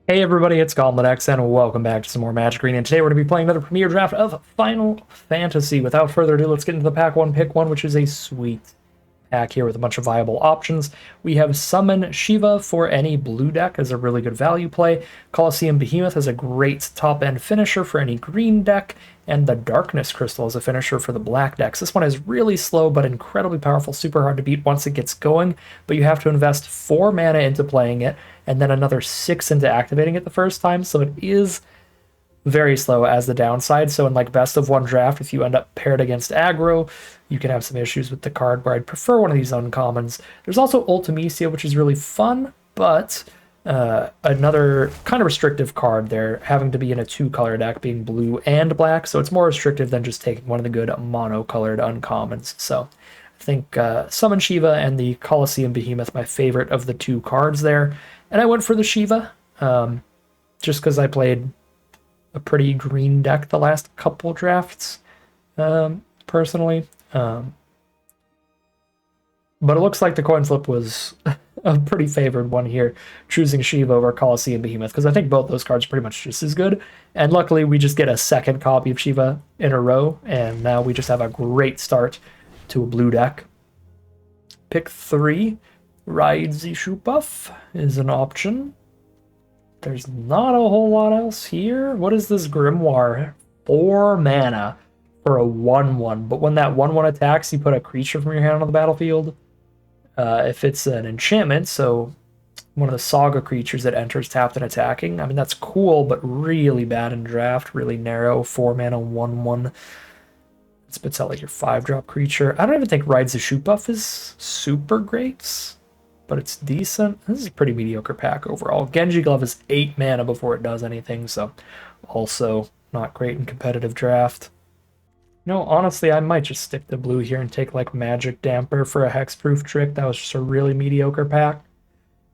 Hey everybody, it's Gauntlet X, and welcome back to some more Magic Arena. And today we're going to be playing another premiere draft of Final Fantasy. Without further ado, let's get into the pack one, pick one, which is a sweet pack here with a bunch of viable options. We have Summon Shiva for any blue deck as a really good value play. Colosseum Behemoth as a great top-end finisher for any green deck. And the Darkness Crystal as a finisher for the black decks. This one is really slow but incredibly powerful, super hard to beat once it gets going, but you have to invest 4 mana into playing it, and then another 6 into activating it the first time, so it is very slow as the downside. So in like best of one draft, if you end up paired against aggro, you can have some issues with the card where I'd prefer one of these uncommons. There's also Ultimecia, which is really fun, but another kind of restrictive card there, having to be in a two-color deck, being blue and black, so it's more restrictive than just taking one of the good mono-colored uncommons. So I think Summon Shiva and the Colosseum Behemoth, my favorite of the two cards there. And I went for the Shiva, just because I played a pretty green deck the last couple drafts, personally. But it looks like the coin flip was a pretty favored one here, choosing Shiva over Colosseum Behemoth, because I think both those cards are pretty much just as good. And luckily, we just get a second copy of Shiva in a row, and now we just have a great start to a blue deck. Pick 3, Ride the Shupuff is an option. There's not a whole lot else here. What is this Grimoire? 4 mana for a 1/1, but when that 1/1 attacks, you put a creature from your hand on the battlefield. If it's an enchantment, so one of the saga creatures that enters tapped and attacking, I mean, that's cool, but really bad in draft, really narrow. 4 mana, 1/1. It spits out like your 5-drop creature. I don't even think Rides the Shootbuff is super great, but it's decent. This is a pretty mediocre pack overall. Genji Glove is 8 mana before it does anything, so also not great in competitive draft. No, honestly, I might just stick to blue here and take like Magic Damper for a hexproof trick. That was just a really mediocre pack.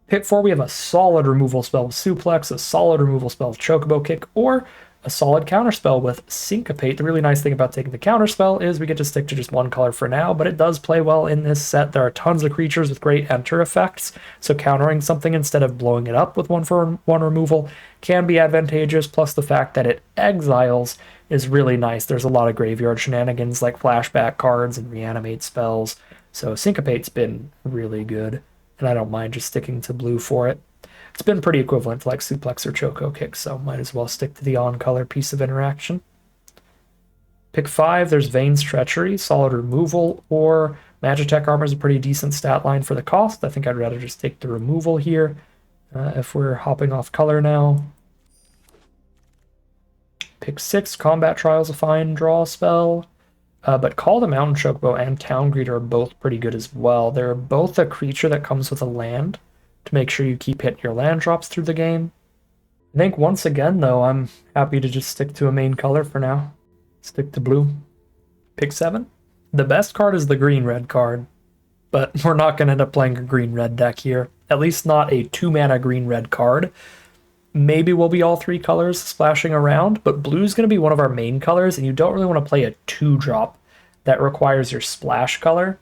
Pick 4, we have a solid removal spell with Suplex, a solid removal spell with Chocobo Kick, or a solid counterspell with Syncopate. The really nice thing about taking the counterspell is we get to stick to just one color for now, but it does play well in this set. There are tons of creatures with great enter effects, so countering something instead of blowing it up with 1/1 removal can be advantageous, plus the fact that it exiles is really nice. There's a lot of graveyard shenanigans like flashback cards and reanimate spells, so Syncopate's been really good, and I don't mind just sticking to blue for it. It's been pretty equivalent to like Suplex or Choco Kick, so might as well stick to the on-color piece of interaction. Pick 5, there's Vane's Treachery, solid removal, or Magitech Armor is a pretty decent stat line for the cost. I think I'd rather just take the removal here if we're hopping off color now. Pick 6, Combat Trial's a fine draw spell, but Call the Mountain Chocobo and Town Greeter are both pretty good as well. They're both a creature that comes with a land, to make sure you keep hitting your land drops through the game. I think once again, though, I'm happy to just stick to a main color for now. Stick to blue. Pick 7. The best card is the green-red card, but we're not going to end up playing a green-red deck here. At least not a 2-mana green-red card. Maybe we'll be all 3 colors splashing around, but blue's going to be one of our main colors, and you don't really want to play a 2-drop that requires your splash color.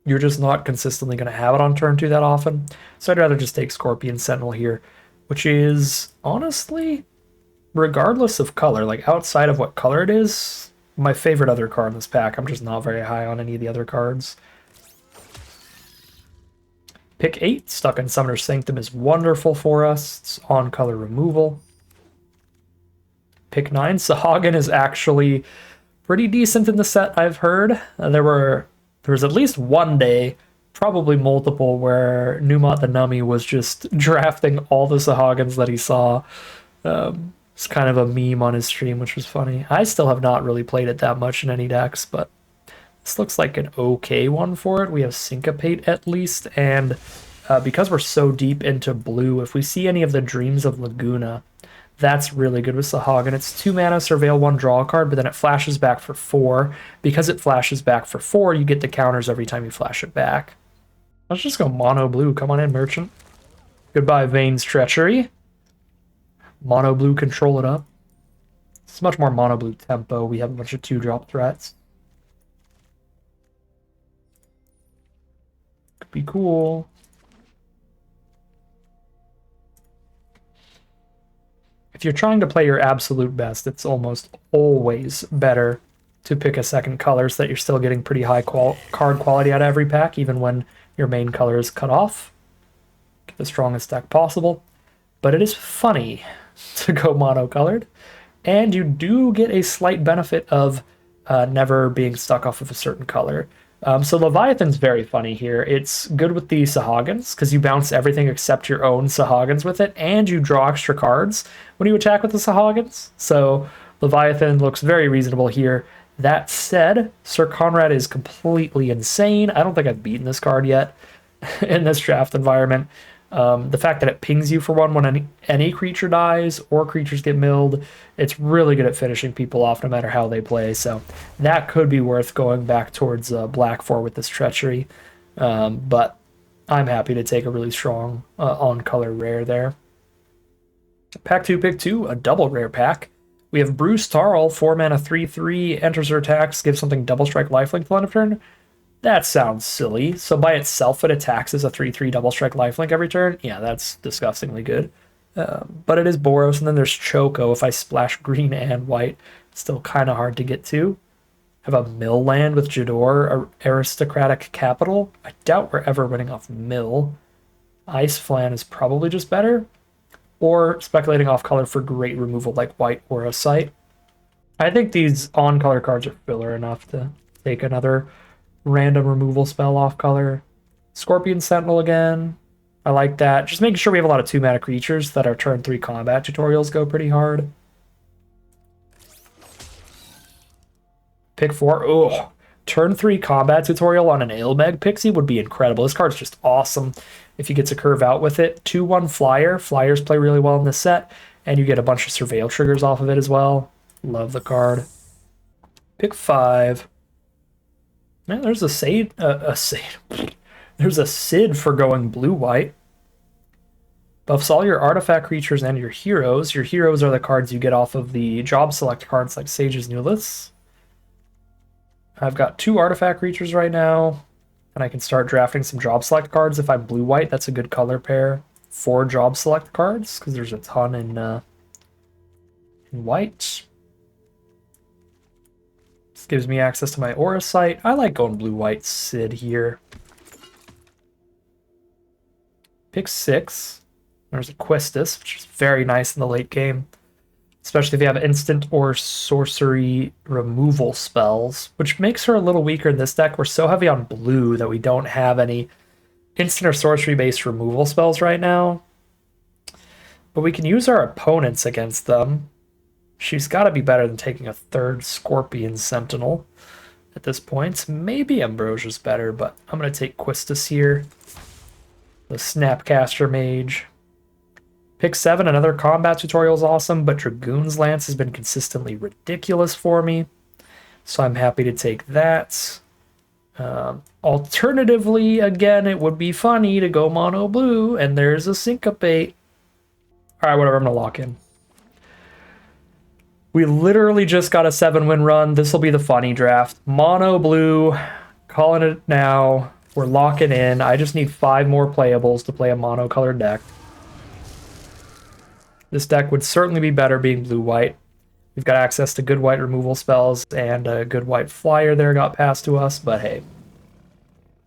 You're just not consistently going to have it on turn 2 that often. So I'd rather just take Scorpion Sentinel here, which is honestly, regardless of color, like outside of what color it is, my favorite other card in this pack. I'm just not very high on any of the other cards. Pick 8, Stuck in Summoner's Sanctum is wonderful for us. It's on color removal. Pick 9, Sahagin is actually pretty decent in the set, I've heard. There was at least one day, probably multiple, where Numot the Nummy was just drafting all the Sahagins that he saw. It's kind of a meme on his stream, which was funny. I still have not really played it that much in any decks, but this looks like an okay one for it. We have Syncopate at least, and because we're so deep into blue, if we see any of the Dreams of Laguna, that's really good with Sahagin. It's 2 mana, surveil 1, draw a card, but then it flashes back for 4. Because it flashes back for 4, you get the counters every time you flash it back. Let's just go mono blue. Come on in, Merchant. Goodbye, Vane's Treachery. Mono blue, control it up. It's much more mono blue tempo. We have a bunch of 2-drop threats. Could be cool. if you're trying to play your absolute best, it's almost always better to pick a second color so that you're still getting pretty high card quality out of every pack, even when your main color is cut off. Get the strongest deck possible. But it is funny to go monocolored, and you do get a slight benefit of never being stuck off of a certain color. So Leviathan's very funny here. It's good with the Sahagins, because you bounce everything except your own Sahagins with it, and you draw extra cards when you attack with the Sahagins. So Leviathan looks very reasonable here. That said, Sir Conrad is completely insane. I don't think I've beaten this card yet in this draft environment. The fact that it pings you for one when any creature dies or creatures get milled, it's really good at finishing people off no matter how they play. So that could be worth going back towards black for with this treachery. But I'm happy to take a really strong on-color rare there. Pack 2, pick 2, a double rare pack. We have Bruce Tarl, 4 mana, 3/3, enters or attacks, gives something double strike lifelink till end of turn. That sounds silly. So by itself, it attacks as a 3/3 double strike lifelink every turn. Yeah, that's disgustingly good. But it is Boros, and then there's Choco. If I splash green and white, it's still kind of hard to get to. Have a mill land with Jador, aristocratic capital. I doubt we're ever winning off mill. Ice Flan is probably just better. Or speculating off color for great removal like white or a sight. I think these on-color cards are filler enough to take another random removal spell off color. Scorpion Sentinel again. I like that. Just making sure we have a lot of 2-mana creatures that our turn 3 combat tutorials go pretty hard. Pick 4. Oh, turn 3 combat tutorial on an Ilmeg Pixie would be incredible. This card's just awesome if you get to curve out with it. 2/1 flyer. Flyers play really well in this set, and you get a bunch of surveil triggers off of it as well. Love the card. Pick 5. Man, there's a Sade. There's a Sid for going blue-white. Buffs all your artifact creatures and your heroes. Your heroes are the cards you get off of the job select cards like Sage's New List. I've got 2 artifact creatures right now, and I can start drafting some job select cards. If I'm blue-white, that's a good color pair for job select cards, because there's a ton in white. This gives me access to my Aura Sight. I like going blue-white Sid here. Pick 6. There's a Questus, which is very nice in the late game, especially if you have instant or sorcery removal spells, which makes her a little weaker in this deck. We're so heavy on blue that we don't have any instant or sorcery-based removal spells right now. But we can use our opponents against them. She's got to be better than taking a 3rd Scorpion Sentinel at this point. Maybe Ambrosia's better, but I'm going to take Questus here. The Snapcaster Mage. Pick 7, another combat tutorial is awesome, but Dragoon's Lance has been consistently ridiculous for me, so I'm happy to take that. Alternatively, again, it would be funny to go mono blue, and there's a Syncopate. Alright, whatever, I'm going to lock in. We literally just got a 7-win run. This will be the funny draft. Mono blue, calling it now. We're locking in. I just need 5 more playables to play a mono-colored deck. This deck would certainly be better being blue-white. We've got access to good white removal spells, and a good white flyer there got passed to us, but hey.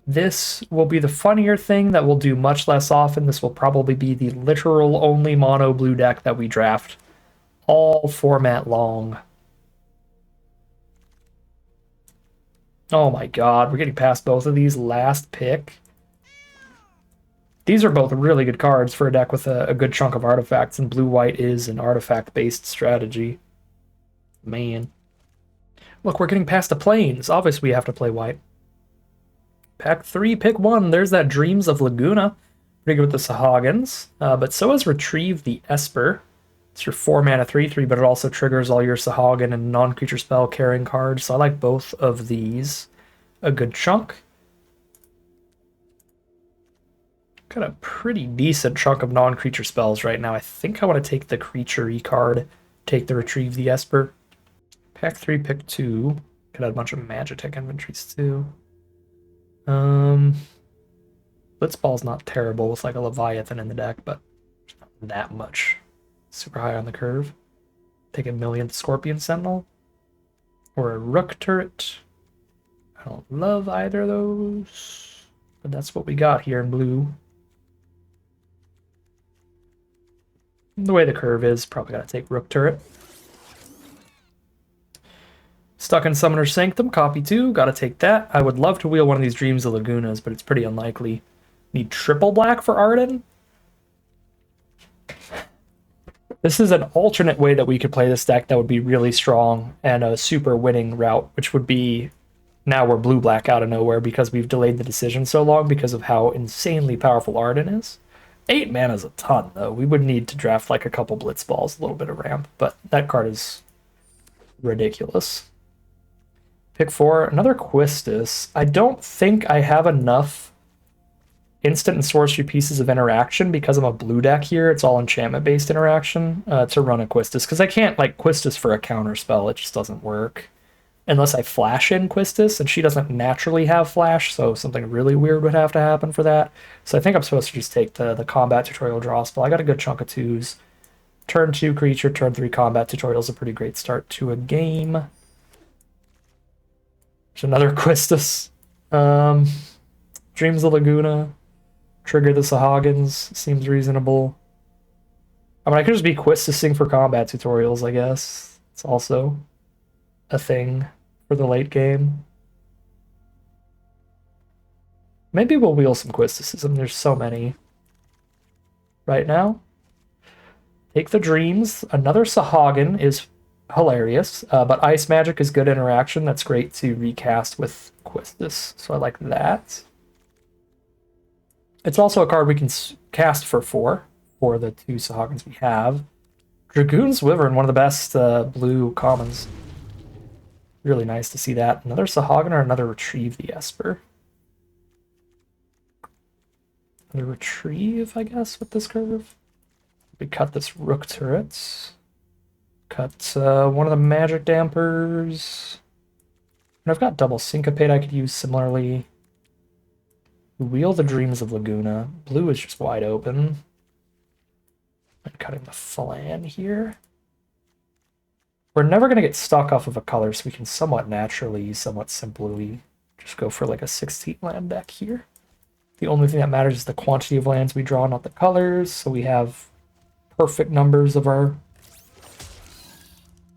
This will be the funnier thing that we'll do much less often. This will probably be the literal only mono-blue deck that we draft all format long. Oh my god, we're getting past both of these. Last pick. These are both really good cards for a deck with a good chunk of artifacts, and blue-white is an artifact-based strategy. Man. Look, we're getting past the plains. Obviously, we have to play white. Pack 3, pick 1. There's that Dreams of Laguna. Pretty good with the Sahagins. But so is Retrieve the Esper. It's your 4-mana 3/3, but it also triggers all your Sahagin and non-creature spell carrying cards. So I like both of these a good chunk. Got a pretty decent chunk of non-creature spells right now. I think I want to take the creature-y card, take the Retrieve the Esper. Pack 3, pick 2. Could add a bunch of Magitech inventories too. Blitzball's not terrible with like a Leviathan in the deck, but not that much super high on the curve. Take a millionth Scorpion Sentinel. Or a Rook turret. I don't love either of those. But that's what we got here in blue. The way the curve is, probably gotta take Rook turret. Stuck in Summoner's Sanctum, copy 2, gotta take that. I would love to wheel one of these Dreams of Lagunas, but it's pretty unlikely. Need triple black for Arden? This is an alternate way that we could play this deck that would be really strong and a super winning route, which would be now we're blue-black out of nowhere because we've delayed the decision so long because of how insanely powerful Arden is. 8 mana is a ton, though. We would need to draft like a couple Blitz Balls, a little bit of ramp, but that card is ridiculous. Pick 4, another Quistis. I don't think I have enough instant and sorcery pieces of interaction because I'm a blue deck here. It's all enchantment-based interaction to run a Quistis, because I can't like Quistis for a counter spell. It just doesn't work. Unless I flash in Quistis, and she doesn't naturally have flash, so something really weird would have to happen for that. So I think I'm supposed to just take the combat tutorial draw spell. I got a good chunk of 2s. Turn 2 creature, turn 3 combat tutorial is a pretty great start to a game. There's another Quistis. Dreams of Laguna. Trigger the Sahagins. Seems reasonable. I mean, I could just be Quistising for combat tutorials, I guess. It's also a thing for the late game. Maybe we'll wheel some Quisticism. There's so many right now. Take the Dreams. Another Sahagin is hilarious, but Ice Magic is good interaction. That's great to recast with Quistis, so I like that. It's also a card we can cast for 4 for the 2 Sahagins we have. Dragoon's Wyvern, one of the best blue commons. Really nice to see that. Another Sahagin or another Retrieve the Esper? Another Retrieve, I guess, with this curve. We cut this Rook turret. Cut one of the Magic Dampers. And I've got double Syncopate I could use similarly. Wheel the Dreams of Laguna. Blue is just wide open. I'm cutting the Flan here. We're never going to get stuck off of a color, so we can somewhat naturally, somewhat simply just go for like a 16 land deck here. The only thing that matters is the quantity of lands we draw, not the colors, so we have perfect numbers of our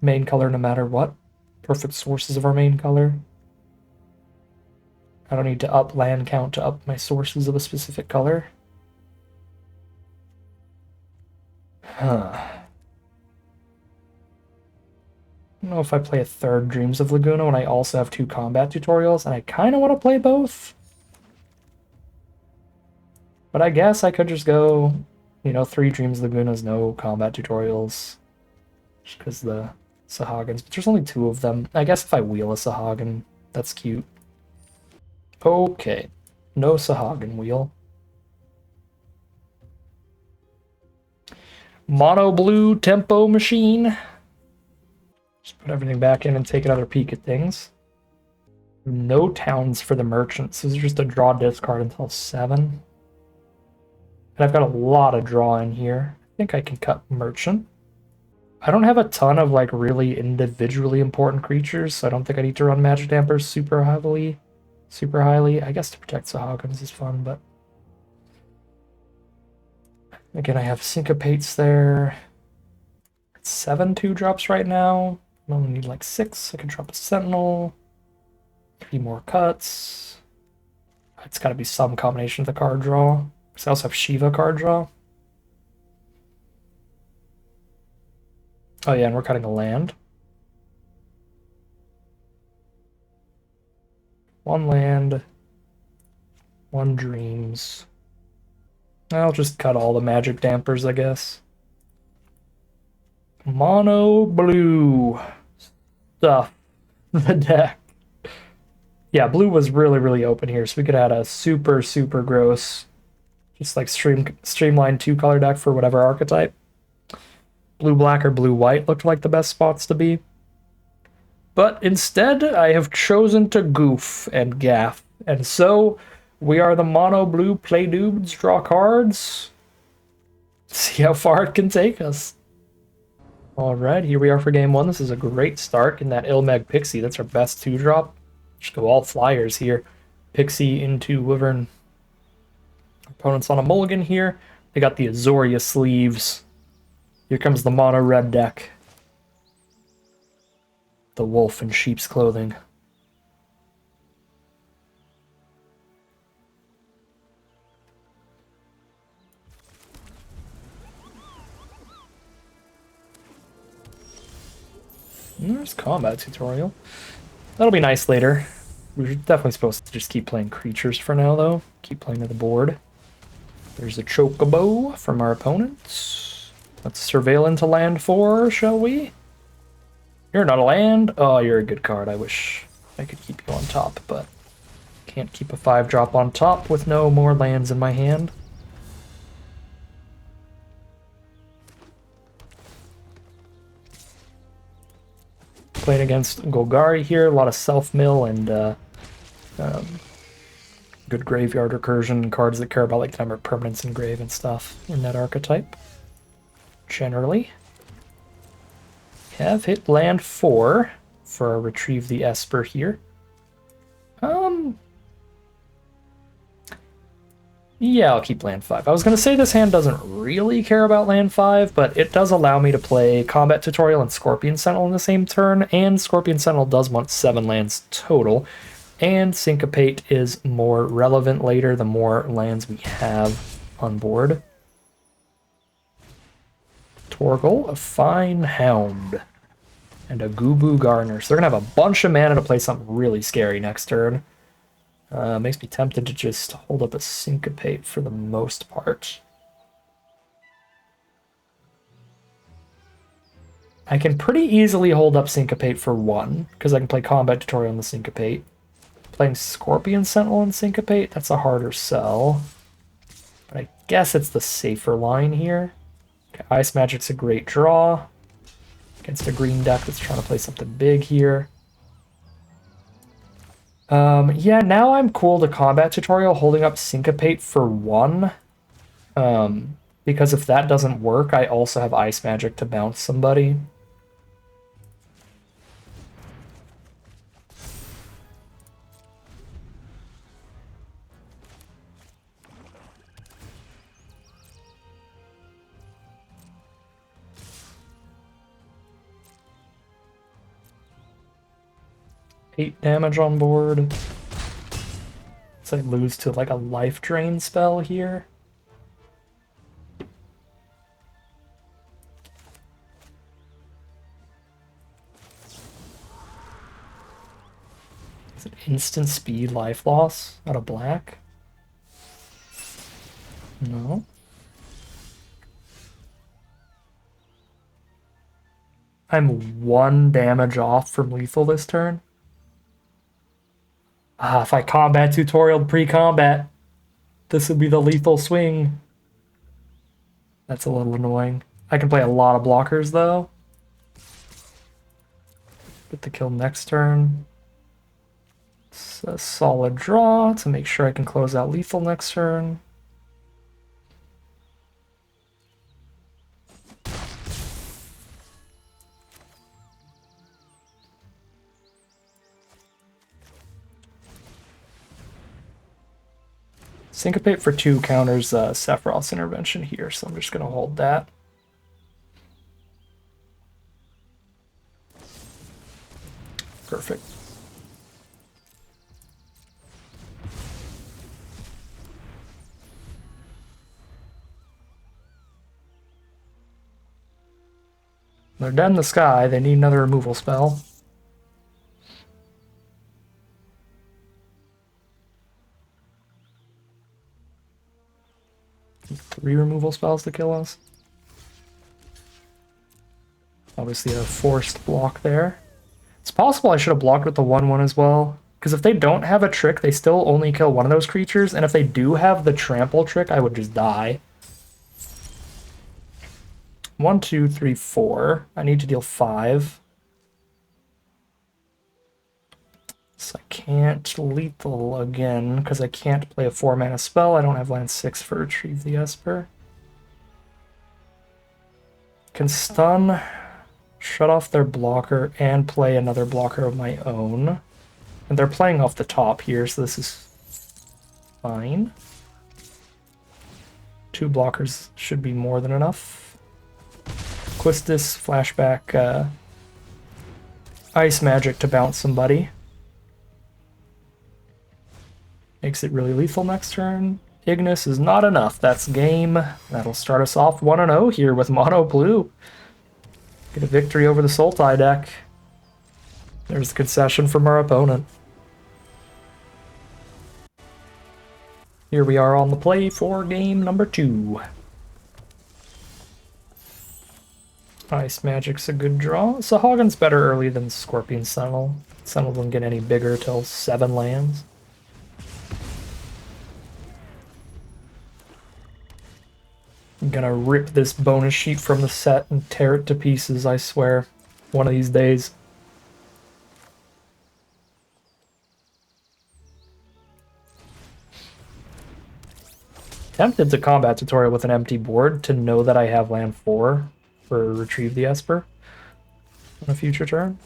main color no matter what. Perfect sources of our main color. I don't need to up land count to up my sources of a specific color. I don't know if I play a third Dreams of Laguna when I also have 2 combat tutorials, and I kind of want to play both. But I guess I could just go, 3 Dreams of Lagunas, no combat tutorials. Just because the Sahagins. But there's only 2 of them. I guess if I wheel a Sahagin, that's cute. Okay, no Sahagin wheel. Mono blue tempo machine. Just put everything back in and take another peek at things. No towns for the merchants. This is just a draw discard until 7. And I've got a lot of draw in here. I think I can cut merchant. I don't have a ton of like really individually important creatures, so I don't think I need to run Magic Dampers super highly. I guess to protect Sahagins is fun, but again, I have Syncopates there. 7 2-drops right now. I only need like 6. I can drop a Sentinel. 3 more cuts. It's got to be some combination of the card draw. Because I also have Shiva card draw. Oh yeah, and we're cutting a land. 1 land. 1 Dreams. I'll just cut all the Magic Dampers, I guess. Mono blue stuff. The deck. Yeah, blue was really open here, so we could add a super gross, just like streamlined 2-color deck for whatever archetype. Blue-black or blue-white looked like the best spots to be. But instead, I have chosen to goof and gaff. And so, we are the mono blue play dudes, draw cards. See how far it can take us. All right, here we are for game one. This is a great start in that Ilmeg Pixie. That's our best 2-drop. Just go all flyers here. Pixie into Wyvern. Opponent's on a mulligan here. They got the Azoria sleeves. Here comes the mono red deck. The wolf in sheep's clothing. And there's combat tutorial. That'll be nice later. We're definitely supposed to just keep playing creatures for now, though. Keep playing to the board. There's a Chocobo from our opponents. Let's surveil into land 4, shall we? You're not a land? Oh, you're a good card. I wish I could keep you on top, but can't keep a 5-drop on top with no more lands in my hand. Playing against Golgari here, a lot of self-mill and good graveyard recursion, cards that care about like the number of permanents in grave and stuff in that archetype. Generally. Have hit land 4 for a Retrieve the Esper here. Yeah, I'll keep land 5. I was going to say this hand doesn't really care about land 5, but it does allow me to play Combat Tutorial and Scorpion Sentinel in the same turn, and Scorpion Sentinel does want 7 lands total, and Syncopate is more relevant later the more lands we have on board. Torgal, a Fine Hound, and a Gubu Gardener. So they're going to have a bunch of mana to play something really scary next turn. Makes me tempted to just hold up a Syncopate for the most part. I can pretty easily hold up Syncopate for 1, because I can play Combat Tutorial on the Syncopate. Playing Scorpion Sentinel and Syncopate, that's a harder sell. But I guess it's the safer line here. Okay, Ice Magic's a great draw against a green deck that's trying to play something big here. Yeah, now I'm cool to Combat Tutorial holding up Syncopate for 1. Because if that doesn't work, I also have Ice Magic to bounce somebody. Eight damage on board. So I lose to like a life drain spell here. Is it instant speed life loss out of black? No. I'm 1 damage off from lethal this turn. If I Combat Tutorial pre-combat, this would be the lethal swing. That's a little annoying. I can play a lot of blockers, though. Get the kill next turn. It's a solid draw to make sure I can close out lethal next turn. Syncopate for 2 counters Sephiroth's intervention here, so I'm just going to hold that. Perfect. They're dead in the sky, they need another removal spell. Three removal spells to kill us. Obviously a forced block there. It's possible I should have blocked with the 1/1 as well, because if they don't have a trick, they still only kill one of those creatures, and if they do have the trample trick, I would just die. 1, 2, 3, 4. I need to deal 5. So I can't lethal again, because I can't play a 4-mana spell. I don't have land 6 for Retrieve the Esper. Can stun. shut off their blocker and play another blocker of my own. And they're playing off the top here, so this is fine. 2 blockers should be more than enough. Quistis, flashback, Ice Magic to bounce somebody. Makes it really lethal next turn. Ignis is not enough. That's game. That'll start us off 1-0 here with Mono Blue. Get a victory over the Sultai deck. There's the concession from our opponent. Here we are on the play for game number 2. Ice Magic's a good draw. Sahagins better early than Scorpion Sentinel. Sentinel doesn't get any bigger till 7 lands. I'm gonna rip this bonus sheet from the set and tear it to pieces, I swear. One of these days. Tempted to combat tutorial with an empty board to know that I have land 4 for Retrieve the Esper on a future turn.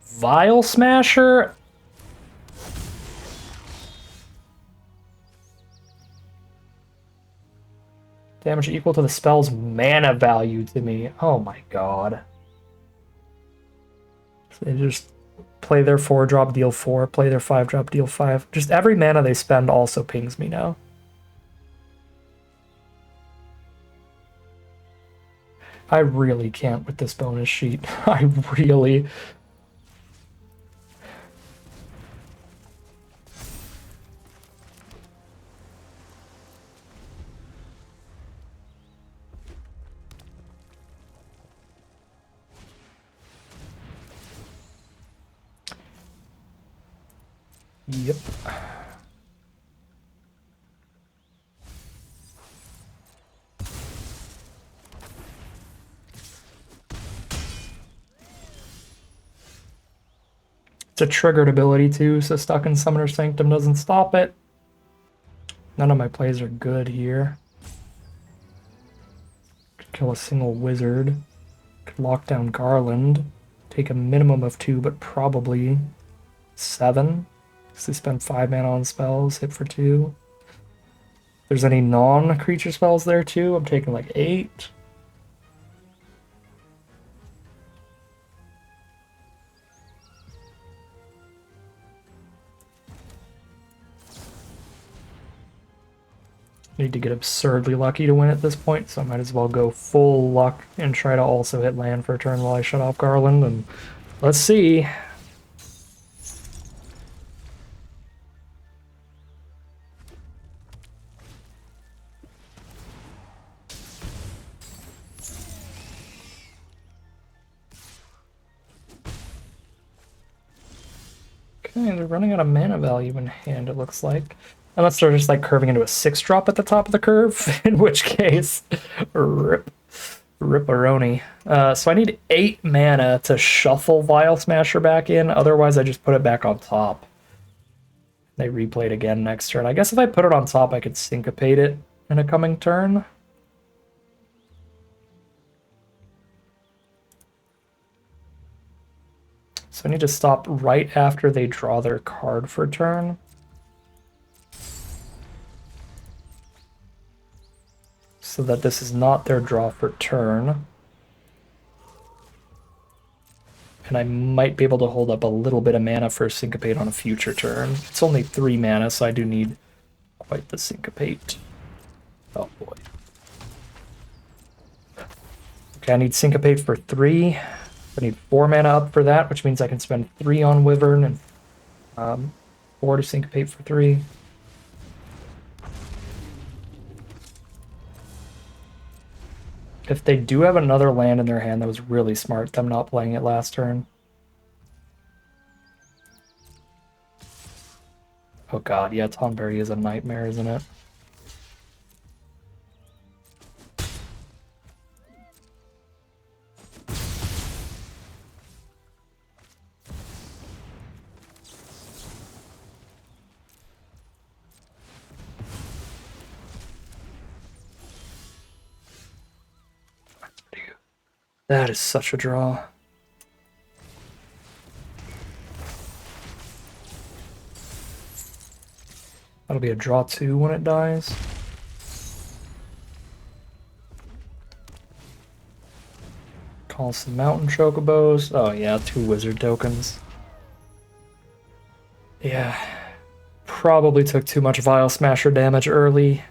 Vial Smasher? Damage equal to the spell's mana value to me. Oh my god. So they just play their 4-drop, deal 4, play their 5-drop, deal 5. Just every mana they spend also pings me now. I really can't with this bonus sheet. I really... Yep. It's a triggered ability too, so Stuck in Summoner's Sanctum doesn't stop it. None of my plays are good here. Could kill a single wizard. Could lock down Garland. Take a minimum of 2, but probably 7. Because they spend 5 mana on spells, hit for 2. If there's any non-creature spells there too, I'm taking like 8. Need to get absurdly lucky to win at this point, so I might as well go full luck and try to also hit land for a turn while I shut off Garland, and let's see. Okay, they're running out of mana value in hand, it looks like. Unless they're just like curving into a 6-drop at the top of the curve, in which case, rip-a-roni. So I need 8 mana to shuffle Vial Smasher back in, otherwise I just put it back on top. They replay it again next turn. I guess if I put it on top, I could syncopate it in a coming turn. So I need to stop right after they draw their card for turn. So that this is not their draw for turn. And I might be able to hold up a little bit of mana for Syncopate on a future turn. It's only 3 mana, so I do need quite the Syncopate. Oh boy. Okay, I need Syncopate for 3. I need 4 mana up for that, which means I can spend 3 on Wyvern and 4 to Syncopate for 3. If they do have another land in their hand, that was really smart, them not playing it last turn. Oh god, yeah, Tonberry is a nightmare, isn't it? That is such a draw. That'll be a draw 2 when it dies. Call some mountain chocobos. Oh yeah, 2 wizard tokens. Yeah. Probably took too much Vial Smasher damage early.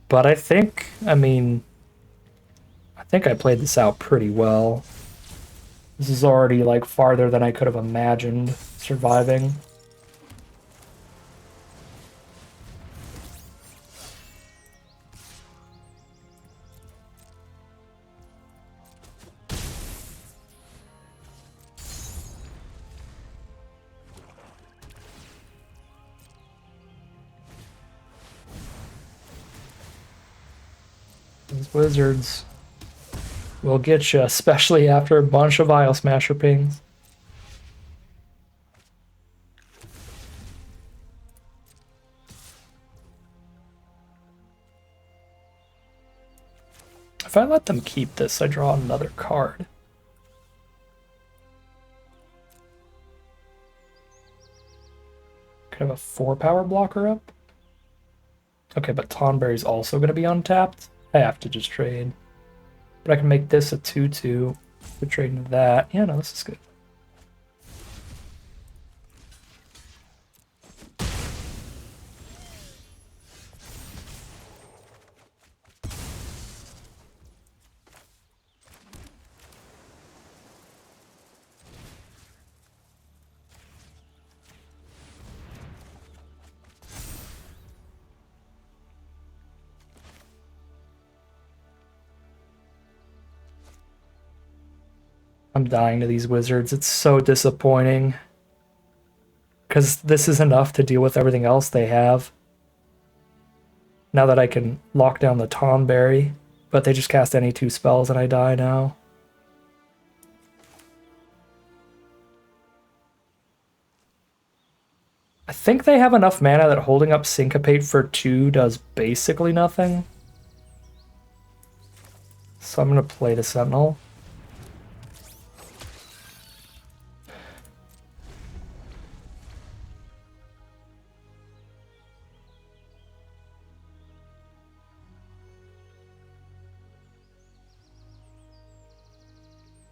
But I think I played this out pretty well. This is already like farther than I could have imagined surviving. These wizards will get you, especially after a bunch of Vial Smasher pings. If I let them keep this, I draw another card. Could have a 4-power blocker up. Okay, but Tonberry's also going to be untapped. I have to just trade. But I can make this a 2-2. Could trade into that. Yeah, no, this is good. I'm dying to these wizards. It's so disappointing. Because this is enough to deal with everything else they have. Now that I can lock down the Tonberry. But they just cast any 2 spells and I die now. I think they have enough mana that holding up Syncopate for 2 does basically nothing. So I'm going to play the Sentinel.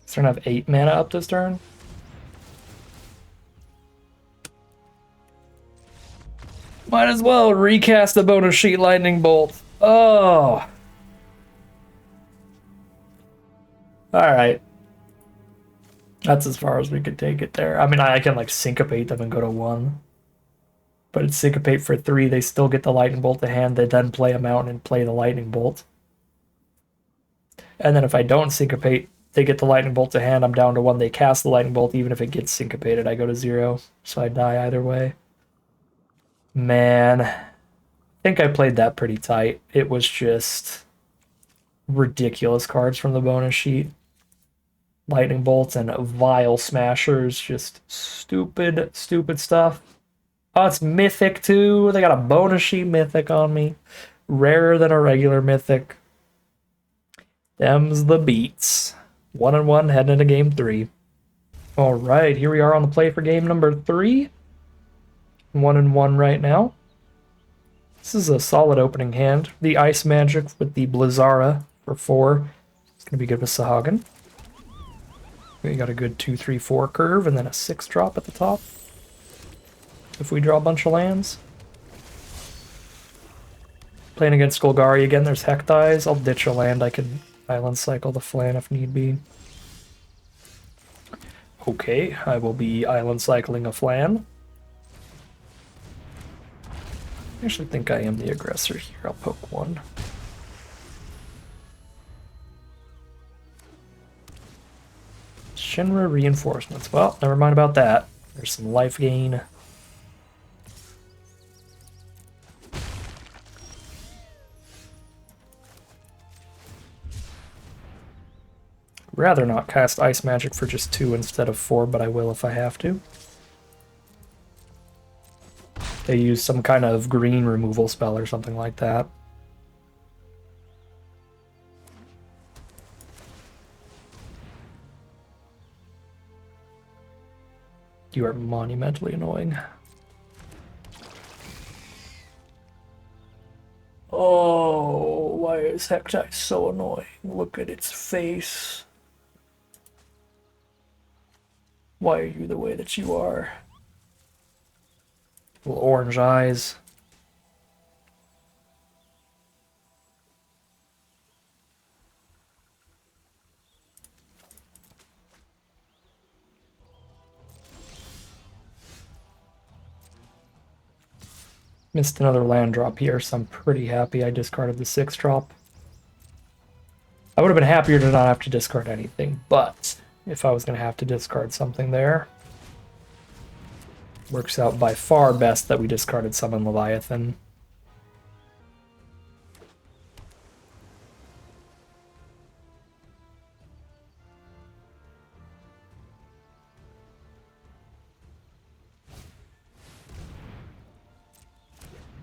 Turn have 8 mana up this turn. Might as well recast the bonus sheet Lightning Bolt. Oh. Alright. That's as far as we could take it there. I mean, I can like syncopate them and go to 1. But it's syncopate for 3. They still get the Lightning Bolt to hand. They then play a mountain and play the Lightning Bolt. And then if I don't syncopate, they get the Lightning Bolt to hand. I'm down to 1. They cast the Lightning Bolt. Even if it gets syncopated, I go to 0. So I die either way. Man, I think I played that pretty tight. It was just ridiculous cards from the bonus sheet. Lightning Bolts and Vial Smashers. Just stupid, stupid stuff. Oh, it's Mythic too. They got a bonus sheet Mythic on me. Rarer than a regular Mythic. Them's the beats. 1-1 heading into game 3. All right, here we are on the play for game number 3. 1-1 right now. This is a solid opening hand. The Ice Magic with the Blizzara for 4. It's going to be good with Sahagin. We got a good 2-3-4 curve and then a 6 drop at the top. If we draw a bunch of lands. Playing against Golgari again, there's Hektize. I'll ditch a land. I can Island Cycle the Flan if need be. Okay, I will be Island Cycling a Flan. I actually think I am the aggressor here. I'll poke 1. Shinra Reinforcements. Well, never mind about that. There's some life gain. Rather not cast Ice Magic for just 2 instead of 4, but I will if I have to. They use some kind of green removal spell or something like that. You are monumentally annoying. Oh, why is Hectai so annoying? Look at its face. Why are you the way that you are? Little orange eyes. Missed another land drop here, so I'm pretty happy I discarded the 6 drop. I would have been happier to not have to discard anything, but if I was going to have to discard something there, works out by far best that we discarded Summon Leviathan.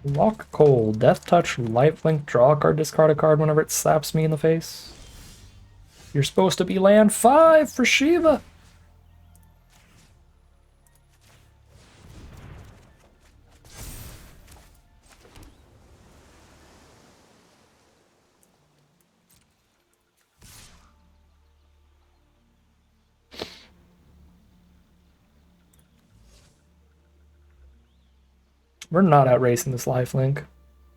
Lock Cold, Death Touch, Lifelink, draw a card, discard a card whenever it slaps me in the face. You're supposed to be land 5 for Shiva. We're not outracing this lifelink.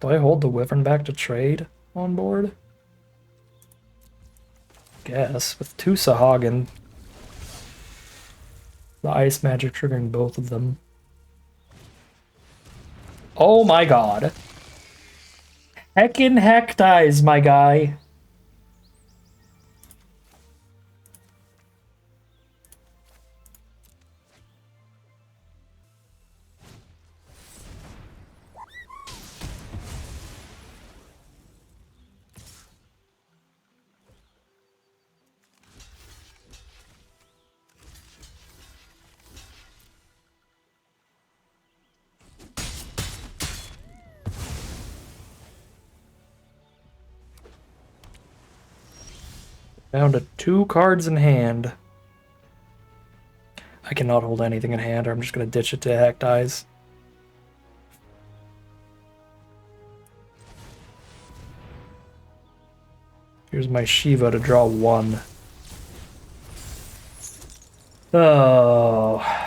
Do I hold the Wyvern back to trade on board? Guess. With 2 Sahagin. The ice magic triggering both of them. Oh my god. Heckin' Hectize, my guy. Down to 2 cards in hand. I cannot hold anything in hand, or I'm just going to ditch it to Hectize. Here's my Shiva to draw 1. Oh.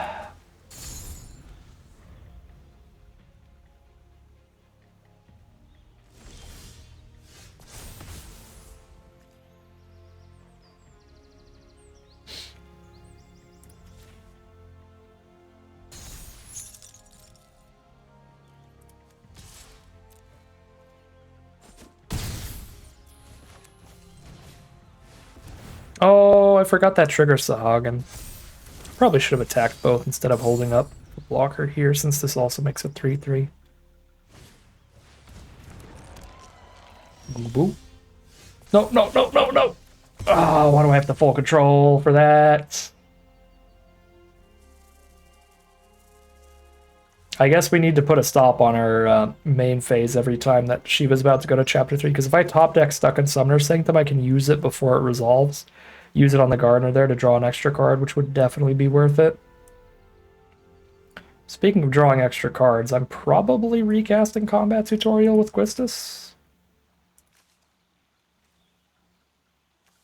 Oh, I forgot that triggers Sahagin. Probably should have attacked both instead of holding up the blocker here, since this also makes it 3-3. Boo. No, no, no, no, no! Oh, why do I have the full control for that? I guess we need to put a stop on our main phase every time that Shiva's about to go to Chapter 3, because if I top deck Stuck in Summoner's Sanctum, I can use it before it resolves. Use it on the Gardener there to draw an extra card, which would definitely be worth it. Speaking of drawing extra cards, I'm probably recasting Combat Tutorial with Quistis.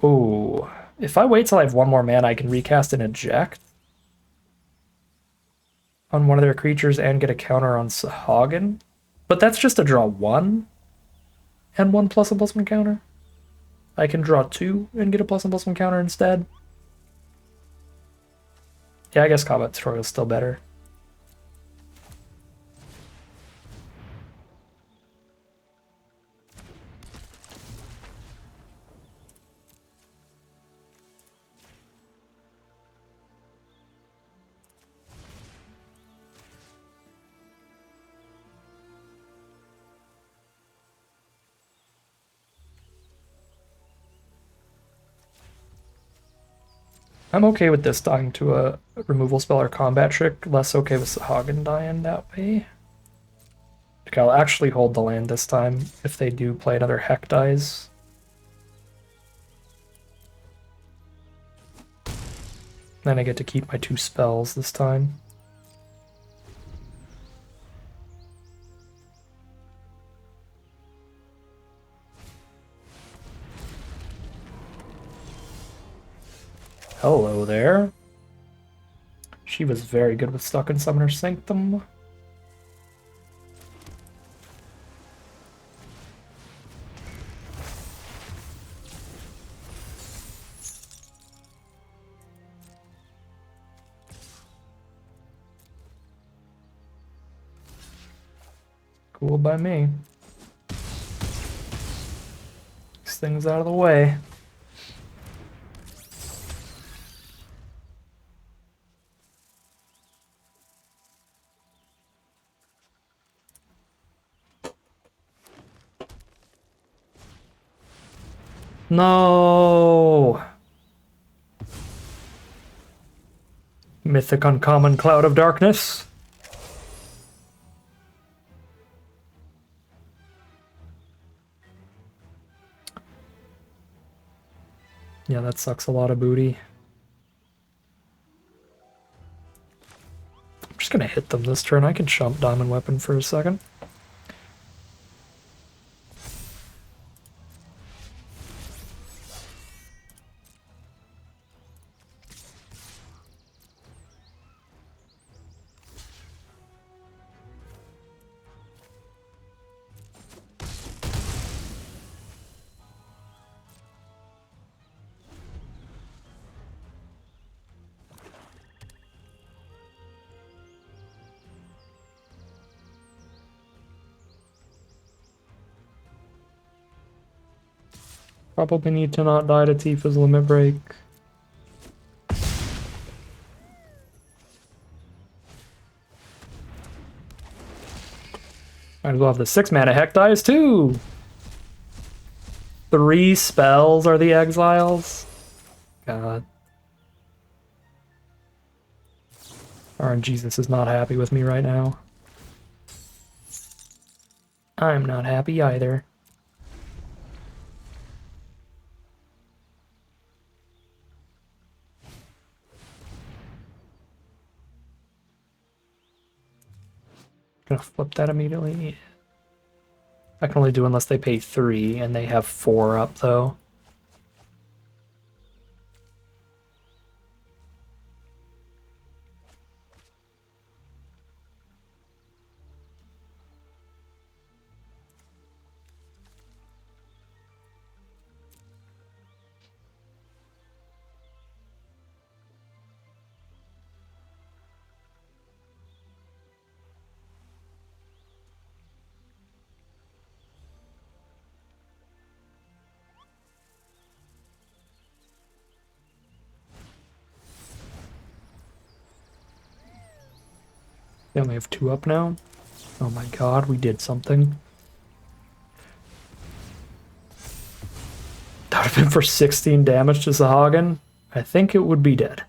Ooh. If I wait till I have 1 more mana, I can recast and eject on one of their creatures and get a counter on Sahagin. But that's just to draw 1 and 1+1/+1 counter. I can draw 2 and get a +1/+1 counter instead. Yeah, I guess Combat Tutorial is still better. I'm okay with this dying to a removal spell or combat trick, less okay with Sahagin dying that way. Okay, I'll actually hold the land this time if they do play another Hectize. Then I get to keep my 2 spells this time. Hello there. She was very good with Stuck in Summoner Sanctum. Cool by me. These things out of the way. No! Mythic Uncommon Cloud of Darkness. Yeah, that sucks a lot of booty. I'm just gonna hit them this turn. I can chump Diamond Weapon for a second. Probably need to not die to Tifa's Limit Break. Might as well have the 6-mana Heck dies too! 3 spells are the exiles? God. RNGesus is not happy with me right now. I'm not happy either. Gonna flip that immediately. I can only do unless they pay 3, and they have 4 up though. They only have 2 up now. Oh my god, we did something. That would have been for 16 damage to Sahagin. I think it would be dead.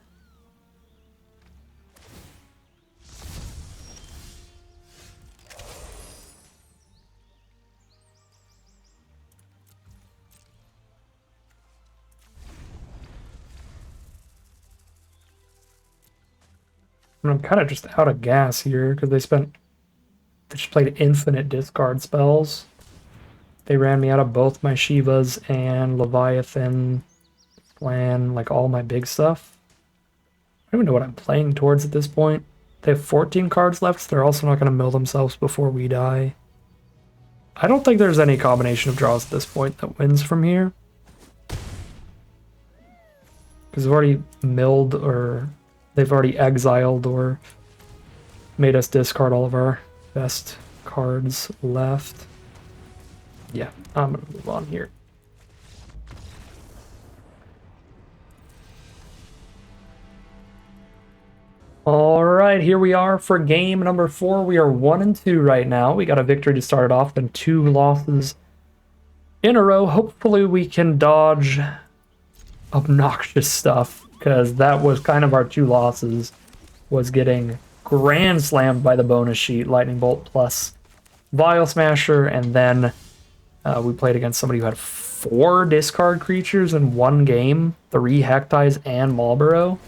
And I'm kind of just out of gas here because they just played infinite discard spells. They ran me out of both my Shivas and Leviathan, Plan, like all my big stuff. I don't even know what I'm playing towards at this point. They have 14 cards left, so they're also not going to mill themselves before we die. I don't think there's any combination of draws at this point that wins from here. Because they've already milled, or they've already exiled or made us discard all of our best cards left. Yeah, I'm going to move on here. All right, here we are for game number 4. We are 1-2 right now. We got a victory to start it off, then 2 losses in a row. Hopefully we can dodge obnoxious stuff, because that was kind of our 2 losses, was getting grand slammed by the bonus sheet, Lightning Bolt plus Vial Smasher, and then we played against somebody who had 4 discard creatures in 1 game, 3 Hecties and Marlboro.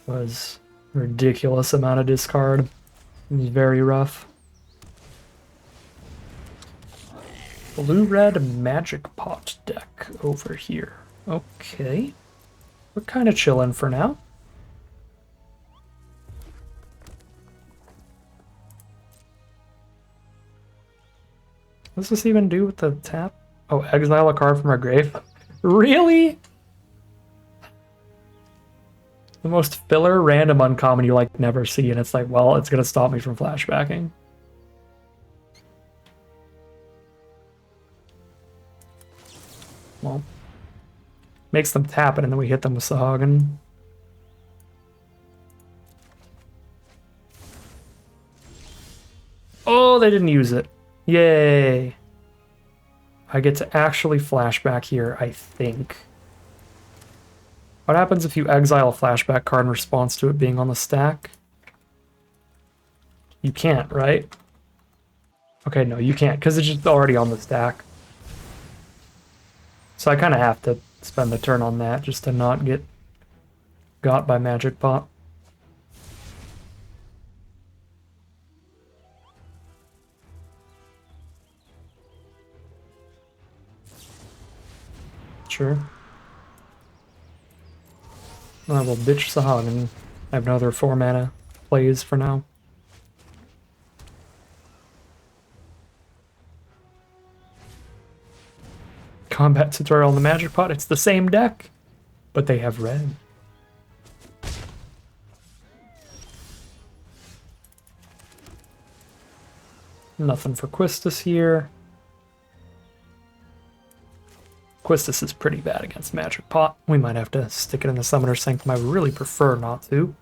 Was ridiculous amount of discard. It was very rough. Blue-red Magic Pot deck over here. Okay. We're kind of chilling for now. What does this even do with the tap? Oh, exile a card from our grave. Really? The most filler random uncommon you like never see, and it's like, well, it's gonna stop me from flashbacking. Well, makes them tap it, and then we hit them with Sahagin. Oh, they didn't use it. Yay. I get to actually flashback here, I think. What happens if you exile a flashback card in response to it being on the stack? You can't, right? Okay, no, you can't, because it's just already on the stack. So I kind of have to spend the turn on that just to not get got by Magic Pot. Sure. I will ditch Sahag and I have no other 4 mana plays for now. Combat tutorial on the Magic Pot. It's the same deck, but they have red. Nothing for Quistis here. Quistis is pretty bad against Magic Pot. We might have to stick it in the Summoner's Sanctum. I really prefer not to.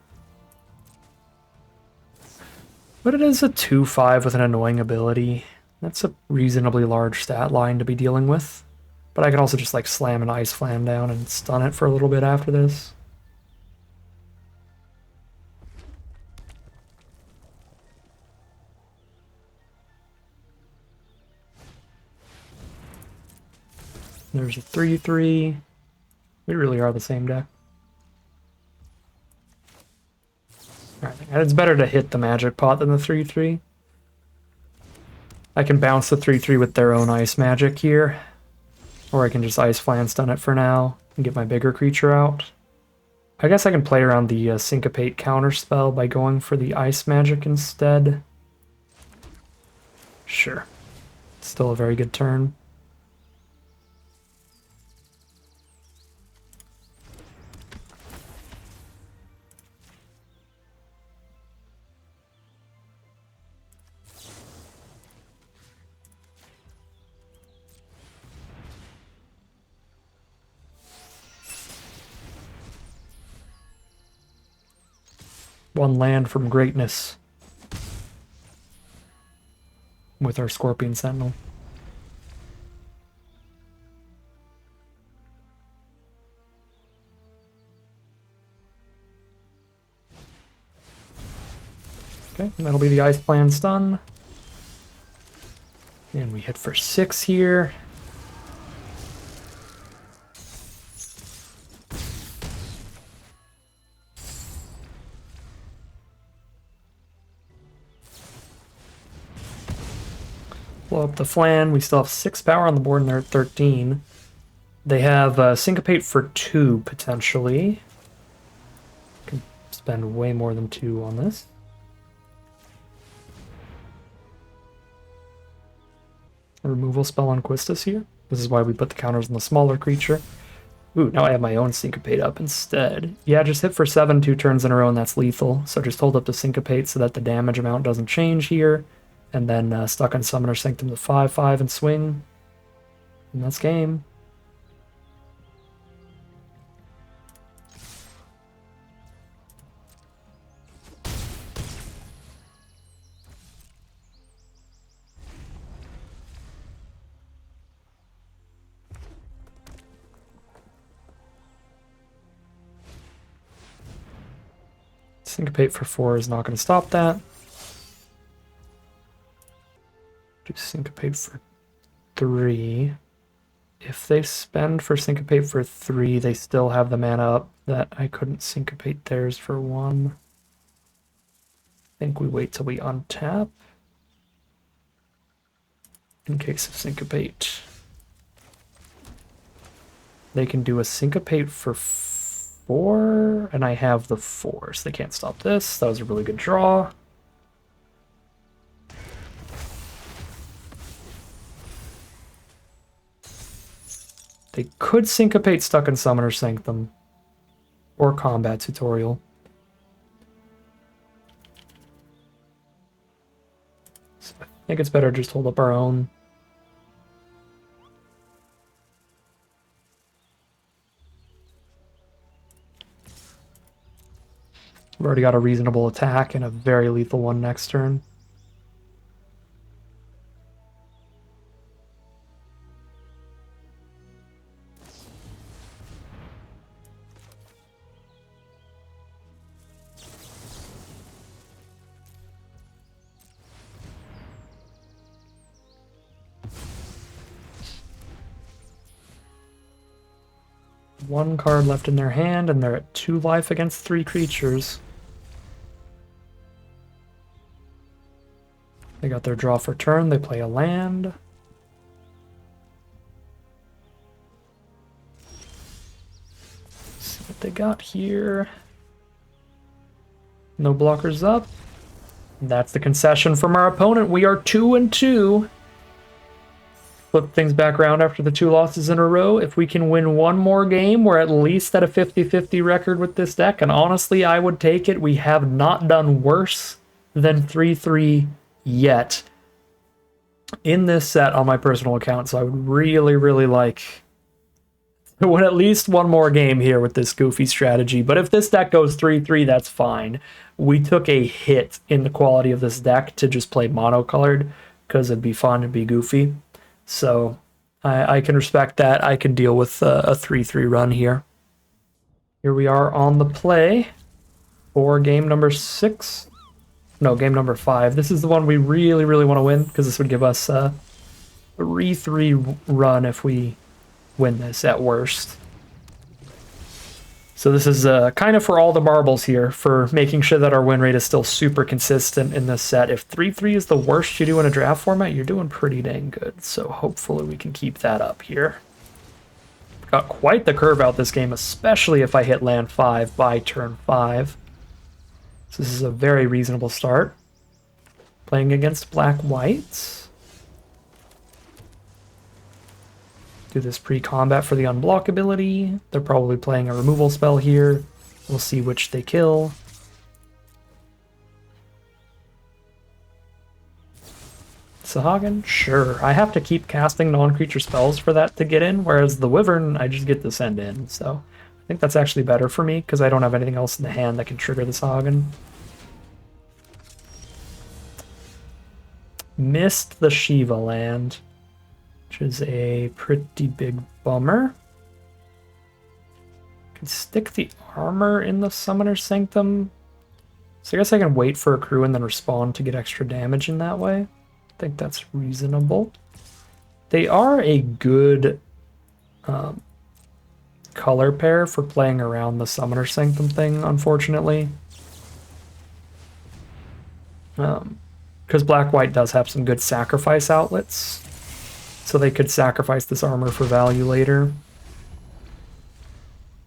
But it is a 2/5 with an annoying ability. That's a reasonably large stat line to be dealing with. But I can also just like slam an Ice Flam down and stun it for a little bit after this. There's a 3/3. We really are the same deck. Alright, it's better to hit the Magic Pot than the 3/3. I can bounce the 3/3 with their own ice magic here. Or I can just Ice Flam stun it for now and get my bigger creature out. I guess I can play around the Syncopate counterspell by going for the ice magic instead. Sure. Still a very good turn. One land from greatness with our Scorpion Sentinel. Okay, and that'll be the Ice Plan stun. And we hit for 6 here. Blow up the Flan. We still have 6 power on the board and they're at 13. They have Syncopate for 2, potentially. Can spend way more than 2 on this. A removal spell on Quistis here. This is why we put the counters on the smaller creature. Ooh, now I have my own Syncopate up instead. Yeah, just hit for 7 2 turns in a row and that's lethal. So just hold up the Syncopate so that the damage amount doesn't change here. And then stuck on Summoner Sanctum to 5/5 and swing. And that's game. Syncopate for 4 is not going to stop that. Do Syncopate for 3. If they spend for Syncopate for 3, they still have the mana up that I couldn't Syncopate theirs for 1. I think we wait till we untap. In case of Syncopate. They can do a Syncopate for 4, and I have the 4, so they can't stop this. That was a really good draw. They could syncopate Stuck in Summoner Sanctum or Combat Tutorial. So I think it's better just hold up our own. We've already got a reasonable attack and a very lethal one next turn. One card left in their hand, and they're at 2 life against 3 creatures. They got their draw for turn, they play a land. See what they got here. No blockers up. That's the concession from our opponent. We are 2-2. Flip things back around after the 2 losses in a row. If we can win one more game, we're at least at a 50-50 record with this deck, and honestly, I would take it. We have not done worse than 3-3 yet in this set on my personal account, so I would really, really like to win at least one more game here with this goofy strategy. But if this deck goes 3-3, that's fine. We took a hit in the quality of this deck to just play monocolored, because it'd be fun, it'd be goofy. So I can respect that. I can deal with a 3-3 run here. Here we are on the play for game number 6. No, game number 5. This is the one we really, really want to win, because this would give us a 3-3 run if we win this at worst. So this is kind of for all the marbles here, for making sure that our win rate is still super consistent in this set. If 3-3 is the worst you do in a draft format, you're doing pretty dang good. So hopefully we can keep that up here. Got quite the curve out this game, especially if I hit land 5 by turn 5. So this is a very reasonable start. Playing against black-white. Do this pre-combat for the unblockability. They're probably playing a removal spell here. We'll see which they kill. Sahagin? Sure. I have to keep casting non-creature spells for that to get in, whereas the Wyvern, I just get to send in. So I think that's actually better for me, because I don't have anything else in the hand that can trigger the Sahagin. Missed the Shiva land, which is a pretty big bummer. Can stick the armor in the Summoner's Sanctum. So I guess I can wait for a crew and then respond to get extra damage in that way. I think that's reasonable. They are a good color pair for playing around the Summoner's Sanctum thing, unfortunately. Because black-white does have some good sacrifice outlets. So they could sacrifice this armor for value later.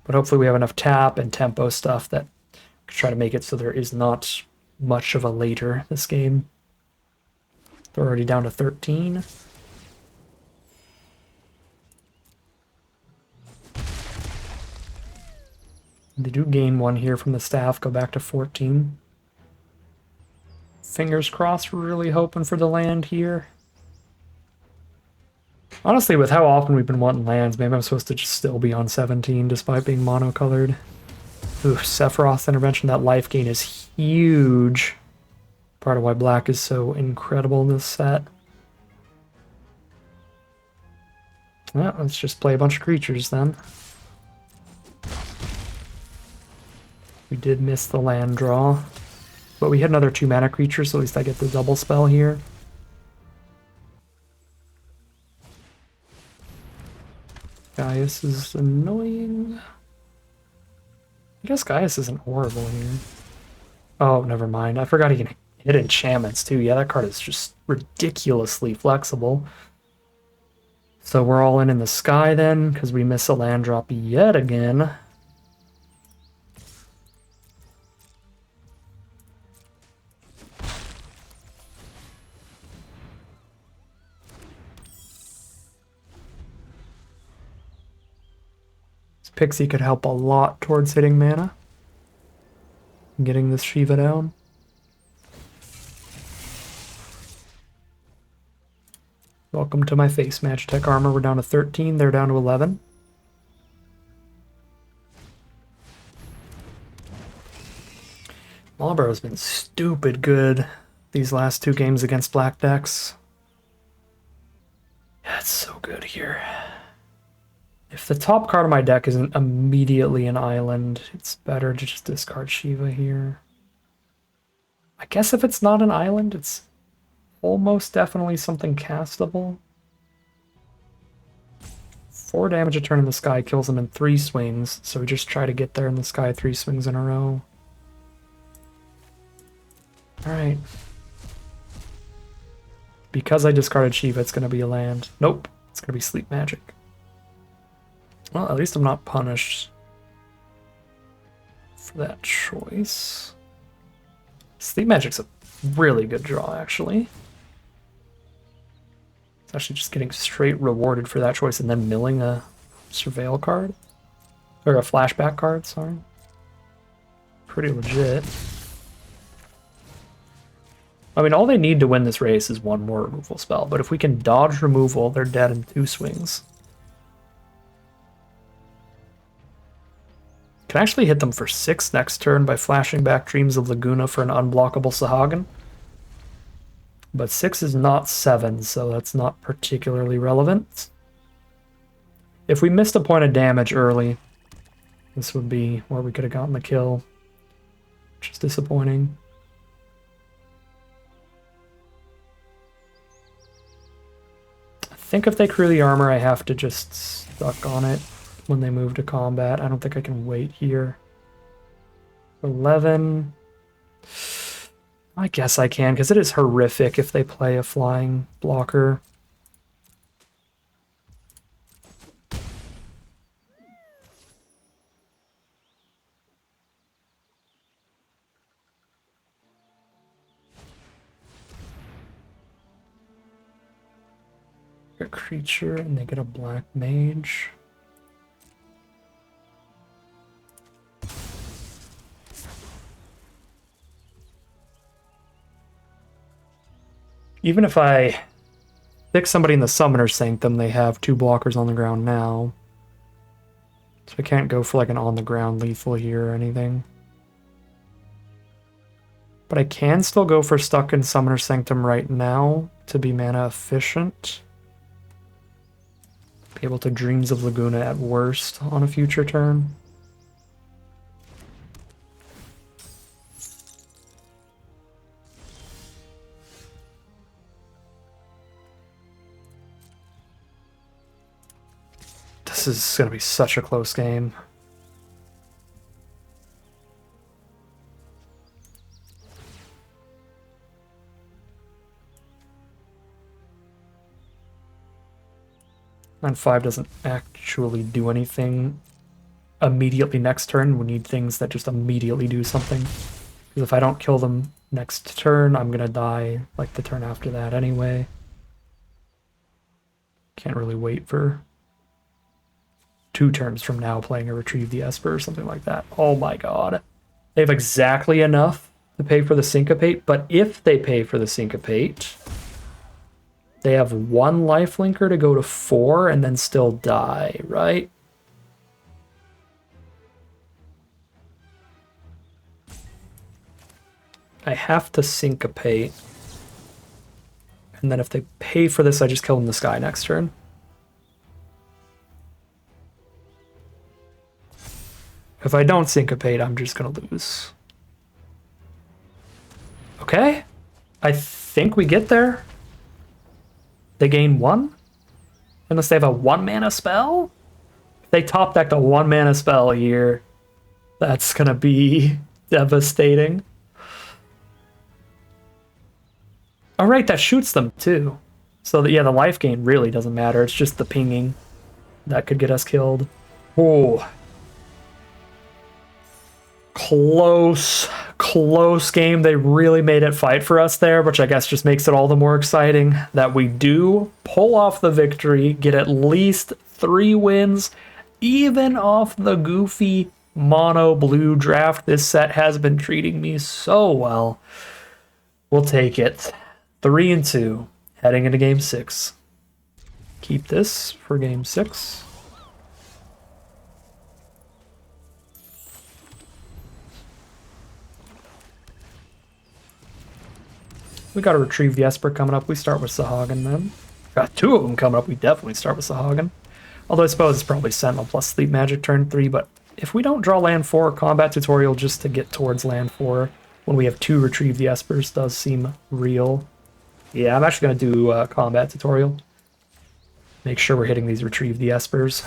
But hopefully we have enough tap and tempo stuff that could try to make it so there is not much of a later this game. They're already down to 13. They do gain 1 here from the staff, go back to 14. Fingers crossed, we're really hoping for the land here. Honestly, with how often we've been wanting lands, maybe I'm supposed to just still be on 17 despite being monocolored. Ooh, Sephiroth's intervention, that life gain is huge. Part of why black is so incredible in this set. Well, let's just play a bunch of creatures then. We did miss the land draw. But we had another 2 mana creature, so at least I get the double spell here. Gaius is annoying. I guess Gaius isn't horrible here. Oh, never mind. I forgot he can hit enchantments too. Yeah, that card is just ridiculously flexible. So we're all in the sky then, because we miss a land drop yet again. Pixie could help a lot towards hitting mana. Getting this Shiva down. Welcome to my face match. Tech armor, we're down to 13, they're down to 11. Marlborough's been stupid good these last 2 games against black decks. Yeah, it's so good here. If the top card of my deck isn't immediately an island, it's better to just discard Shiva here. I guess if it's not an island, it's almost definitely something castable. 4 damage a turn in the sky kills him in 3 swings, so we just try to get there in the sky 3 swings in a row. Alright. Because I discarded Shiva, it's going to be a land. Nope, it's going to be Sleep Magic. Well, at least I'm not punished for that choice. Sleep Magic's a really good draw, actually. It's actually just getting straight rewarded for that choice and then milling a Surveil card. Or a flashback card, sorry. Pretty legit. I mean, all they need to win this race is 1 more removal spell, but if we can dodge removal, they're dead in 2 swings. Can actually hit them for 6 next turn by flashing back Dreams of Laguna for an unblockable Sahagin. But 6 is not 7, so that's not particularly relevant. If we missed a point of damage early, this would be where we could have gotten the kill, which is disappointing. I think if they crew the armor, I have to just stuck on it when they move to combat. I don't think I can wait here. 11. I guess I can, because it is horrific if they play a flying blocker. A creature, and they get a black mage. Even if I stick somebody in the Summoner's Sanctum, they have 2 blockers on the ground now. So I can't go for like an on-the-ground lethal here or anything. But I can still go for stuck in Summoner's Sanctum right now to be mana efficient. Be able to Dreams of Laguna at worst on a future turn. This is going to be such a close game. And 5 doesn't actually do anything immediately next turn. We need things that just immediately do something. Because if I don't kill them next turn, I'm going to die like the turn after that anyway. Can't really wait for 2 turns from now playing a Retrieve the Esper or something like that. Oh my god. They have exactly enough to pay for the Syncopate, but if they pay for the Syncopate, they have 1 lifelinker to go to 4 and then still die, right? I have to Syncopate. And then if they pay for this, I just kill them in the sky next turn. If I don't Syncopate, I'm just going to lose. Okay. I think we get there. They gain 1? Unless they have a 1-mana spell? If they top decked a 1-mana spell here, that's going to be devastating. Oh, right, that shoots them too. So, yeah, the life gain really doesn't matter. It's just the pinging that could get us killed. Oh. Close game. They really made it fight for us there, which I guess just makes it all the more exciting that we do pull off the victory, get at least 3 wins, Even off the goofy mono blue draft, this set has been treating me so well. We'll take it. 3-2, heading into game 6. Keep this for game 6. We got to retrieve the Esper coming up. We start with Sahagin then. Got 2 of them coming up. We definitely start with Sahagin. Although I suppose it's probably Sentinel plus Sleep Magic turn 3, but if we don't draw land 4, Combat Tutorial just to get towards land 4 when we have 2 retrieve the Espers does seem real. Yeah, I'm actually going to do Combat Tutorial. Make sure we're hitting these retrieve the Espers.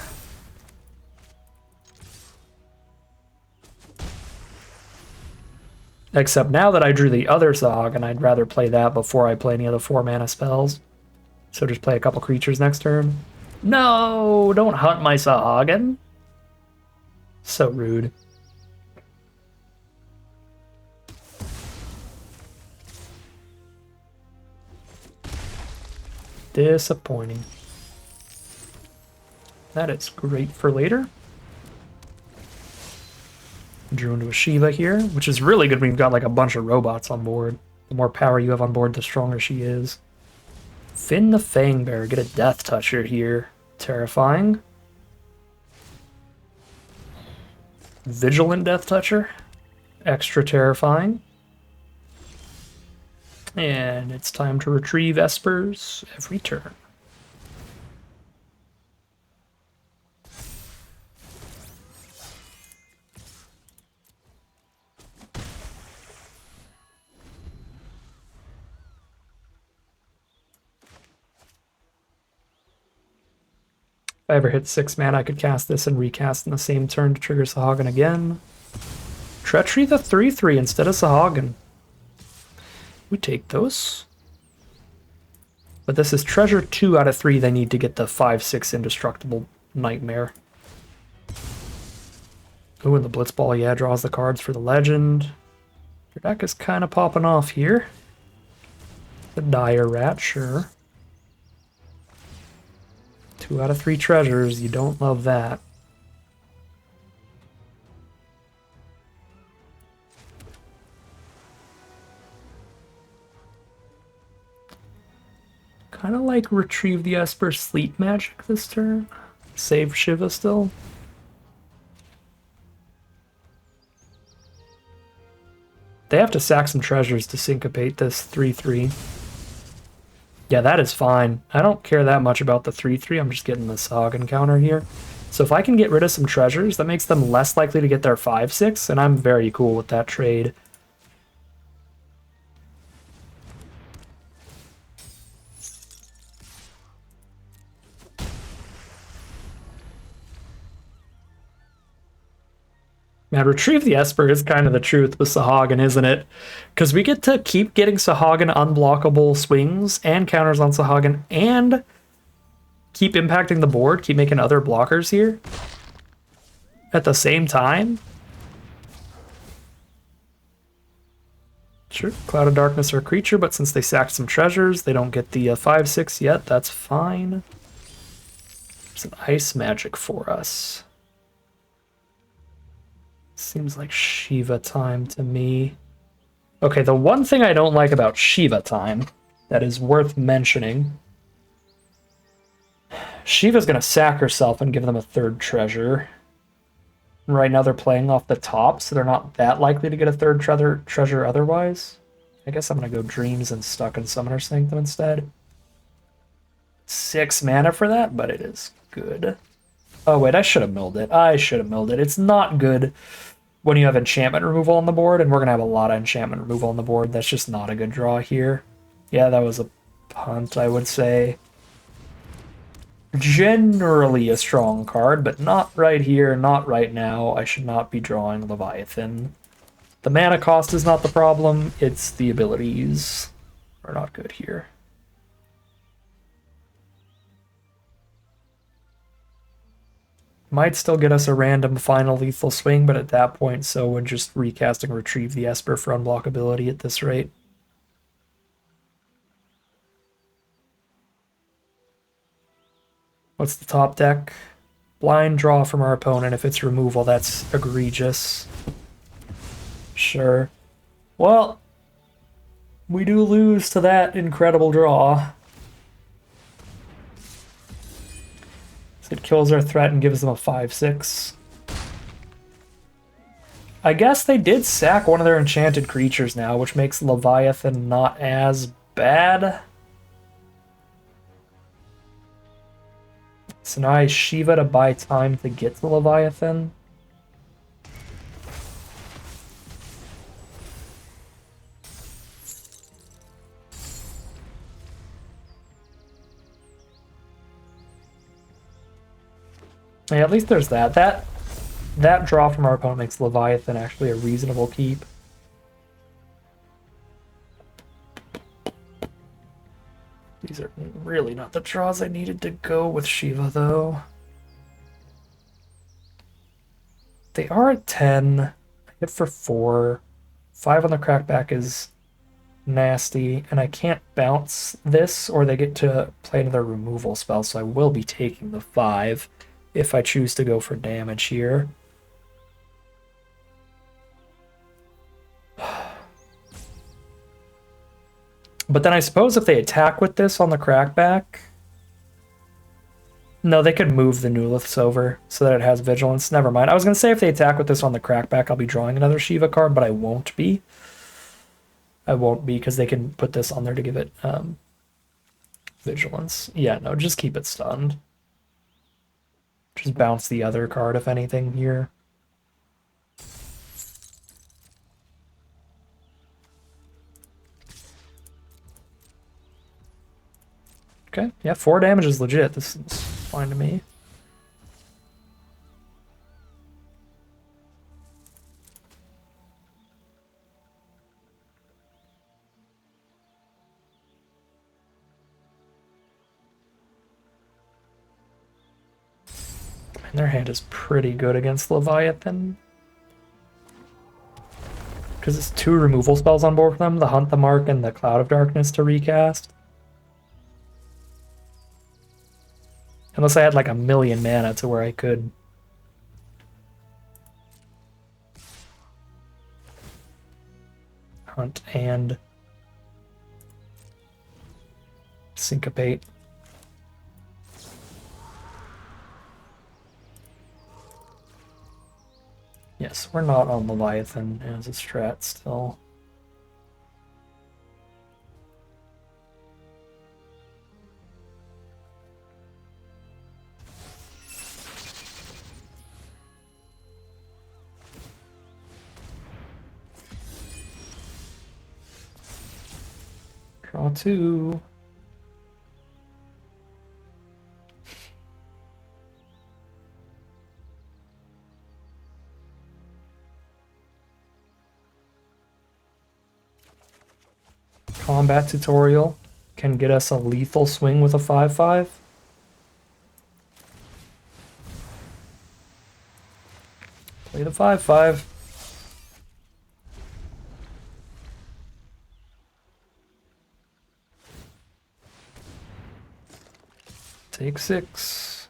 Except now that I drew the other Sahagin, I'd rather play that before I play any of the 4 mana spells. So just play a couple creatures next turn. No, don't hunt my Sahagin. So rude. Disappointing. That is great for later. Drew into a Shiva here, which is really good when you've got like a bunch of robots on board. The more power you have on board, the stronger she is. Finn the Fangbearer, get a Death Toucher here. Terrifying. Vigilant Death Toucher. Extra terrifying. And it's time to retrieve Espers every turn. If I ever hit 6 mana, I could cast this and recast in the same turn to trigger Sahagin again. Treachery the 3/3 instead of Sahagin. We take those. But this is treasure 2 out of 3 they need to get the 5/6 indestructible nightmare. Ooh, and the Blitzball, yeah, draws the cards for the legend. Your deck is kind of popping off here. The Dire Rat, sure. 2 out of 3 treasures, you don't love that. Kind of like retrieve the Esper Sleep Magic this turn. Save Shiva still. They have to sack some treasures to syncopate this 3/3. Yeah, that is fine. I don't care that much about the 3/3. I'm just getting the Sahagin counter here. So if I can get rid of some treasures, that makes them less likely to get their 5/6, and I'm very cool with that trade. Man, retrieve the Esper is kind of the truth with Sahagin, isn't it? Because we get to keep getting Sahagin unblockable swings and counters on Sahagin and keep impacting the board, keep making other blockers here at the same time. Sure, Cloud of Darkness are a creature, but since they sacked some treasures, they don't get the 5/6 yet. That's fine. There's an Ice Magic for us. Seems like Shiva time to me. Okay, the one thing I don't like about Shiva time that is worth mentioning. Shiva's going to sack herself and give them a 3rd treasure. Right now they're playing off the top, so they're not that likely to get a 3rd treasure otherwise. I guess I'm going to go Dreams and Stuck in Summoner Sanctum instead. 6 mana for that, but it is good. Oh wait, I should have milled it. It's not good when you have enchantment removal on the board, and we're going to have a lot of enchantment removal on the board. That's just not a good draw here. Yeah, that was a punt, I would say. Generally a strong card, but not right here, not right now. I should not be drawing Leviathan. The mana cost is not the problem, it's the abilities are not good here. Might still get us a random final lethal swing, but at that point, so would just recasting Retrieve the Esper for unblockability at this rate. What's the top deck? Blind draw from our opponent. If it's removal, that's egregious. Sure. Well, we do lose to that incredible draw. So it kills our threat and gives them a 5/6. I guess they did sack one of their enchanted creatures now, which makes Leviathan not as bad. So now I Shiva to buy time to get to Leviathan. Yeah, at least there's that. That draw from our opponent makes Leviathan actually a reasonable keep. These are really not the draws I needed to go with Shiva, though. They are at 10. I hit for 4. 5 on the crackback is nasty, and I can't bounce this, or they get to play another removal spell, so I will be taking the 5 if I choose to go for damage here. But then I suppose if they attack with this on the crackback... No, they could move the Nuliths over so that it has vigilance. Never mind. I was going to say if they attack with this on the crackback, I'll be drawing another Shiva card, but I won't be. I won't be because they can put this on there to give it vigilance. Yeah, no, just keep it stunned. Just bounce the other card, if anything, here. Okay, yeah, 4 damage is legit. This is fine to me. And their hand is pretty good against Leviathan. Because it's 2 removal spells on board for them, the Hunt the Mark and the Cloud of Darkness to recast. Unless I had like 1,000,000 mana to where I could. Hunt and Syncopate. Yes, we're not on Leviathan as a strat still. Draw 2. Combat tutorial can get us a lethal swing with a 5/5. Play the 5/5. Take 6.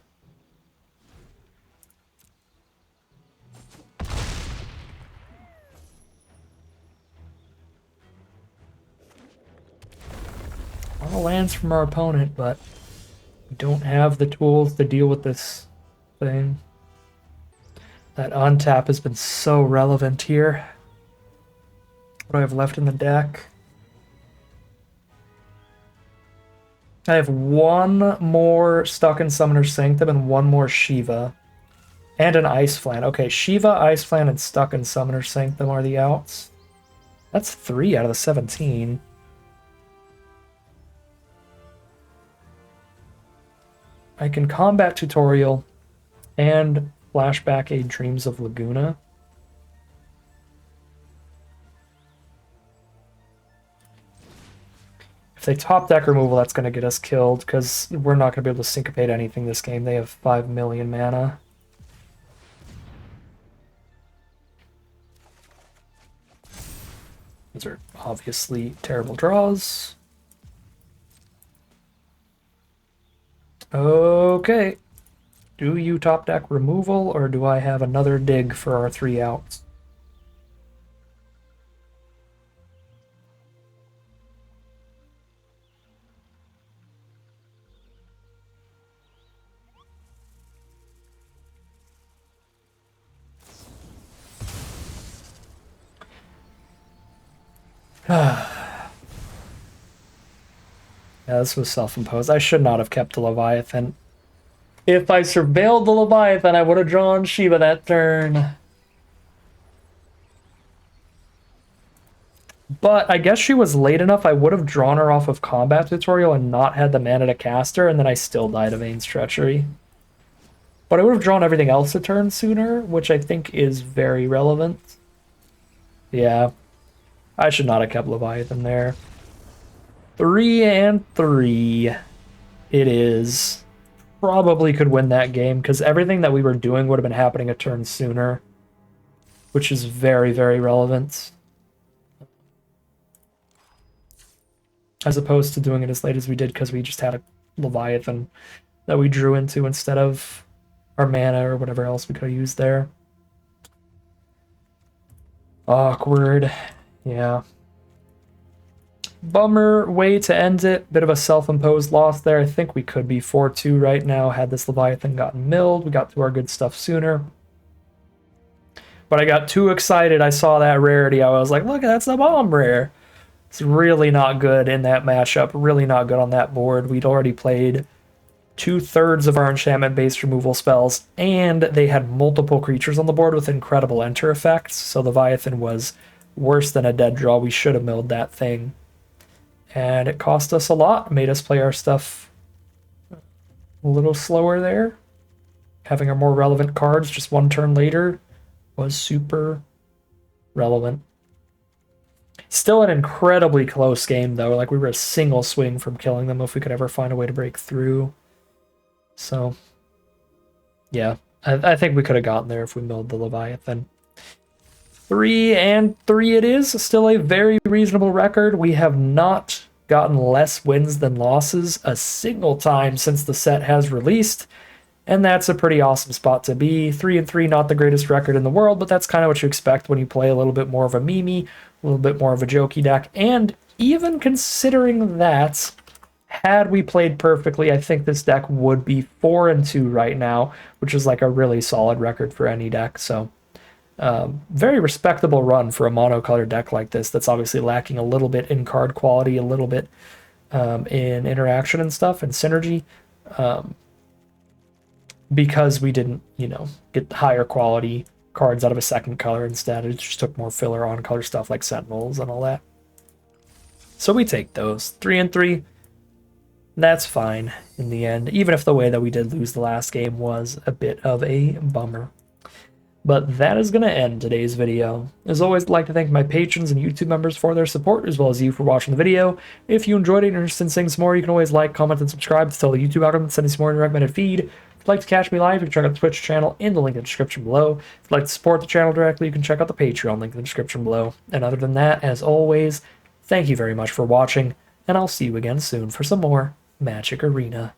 A lot of lands from our opponent, but we don't have the tools to deal with this thing. That untap has been so relevant here. What do I have left in the deck? I have 1 more Stuck in Summoner's Sanctum and 1 more Shiva. And an Ice Flan. Okay, Shiva, Ice Flan, and Stuck in Summoner's Sanctum are the outs. That's 3 out of the 17. I can combat tutorial and flashback a Dreams of Laguna. If they top deck removal, that's going to get us killed because we're not going to be able to syncopate anything this game. They have 5,000,000 mana. These are obviously terrible draws. Okay. Do you top deck removal, or do I have another dig for our 3 outs? Yeah, this was self-imposed. I should not have kept the Leviathan. If I surveilled the Leviathan, I would have drawn Shiva that turn. But I guess she was late enough, I would have drawn her off of Combat Tutorial and not had the mana to cast her, and then I still died of Vane's Treachery. But I would have drawn everything else a turn sooner, which I think is very relevant. Yeah. I should not have kept Leviathan there. 3 and 3. It is. Probably could win that game, because everything that we were doing would have been happening a turn sooner. Which is very, very relevant. As opposed to doing it as late as we did because we just had a Leviathan that we drew into instead of our mana or whatever else we could have used there. Awkward. Yeah. Bummer way to end it. Bit of a self-imposed loss there. I think we could be 4-2 right now had this Leviathan gotten milled. We got to our good stuff sooner. But I got too excited. I saw that rarity. I was like, look, that's the bomb rare. It's really not good in that matchup. Really not good on that board. We'd already played 2/3 of our enchantment-based removal spells, and they had multiple creatures on the board with incredible enter effects. So Leviathan was worse than a dead draw. We should have milled that thing. And it cost us a lot. Made us play our stuff a little slower there. Having our more relevant cards just one turn later was super relevant. Still an incredibly close game, though. Like, we were a single swing from killing them if we could ever find a way to break through. So, yeah. I think we could have gotten there if we milled the Leviathan. 3 and 3 it is. Still a very reasonable record. We have not gotten less wins than losses a single time since the set has released. And that's a pretty awesome spot to be. 3 and 3, not the greatest record in the world, but that's kind of what you expect when you play a little bit more of a meme, a little bit more of a jokey deck. And even considering that, had we played perfectly, I think this deck would be 4 and 2 right now, which is like a really solid record for any deck. So, very respectable run for a monocolored deck like this that's obviously lacking a little bit in card quality, a little bit in interaction and stuff, and synergy. Because we didn't, get higher quality cards out of a second color instead. It just took more filler on color stuff like Sentinels and all that. So we take those. 3 and 3. That's fine in the end, even if the way that we did lose the last game was a bit of a bummer. But that is going to end today's video. As always, I'd like to thank my patrons and YouTube members for their support, as well as you for watching the video. If you enjoyed it and are interested in seeing some more, you can always like, comment, and subscribe to tell the YouTube algorithm to send you some more in your recommended feed. If you'd like to catch me live, you can check out the Twitch channel in the link in the description below. If you'd like to support the channel directly, you can check out the Patreon link in the description below. And other than that, as always, thank you very much for watching, and I'll see you again soon for some more Magic Arena.